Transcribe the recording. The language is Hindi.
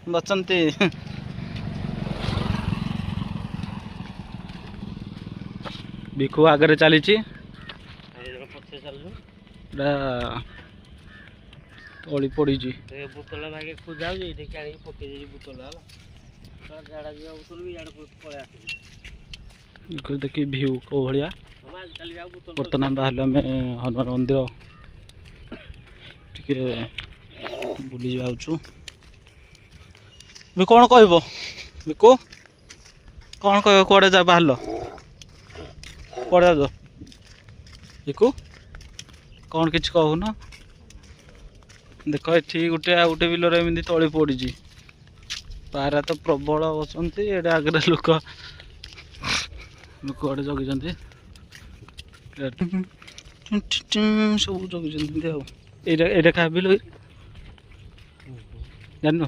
बचंती भिखु आगे चली तली पड़ी बोतल भागे खोजा पकई बोतल झाड़ा जी बोतल भी पड़े देखिए भ्यू कौ भाया बर्तमान बाहर आम हनुमान मंदिर टे बुली जाऊँ भी कौन कह बिकु कौन कह कड़े जा बाहर कड़े जा बिकु कौन कि कहून देख ये गोटे गोटे बिलर एमती तली पड़ी पारा तो प्रबल बसंती एडे आगे लोक लोक आड़े जगी सब जगी ये क्या बिल जान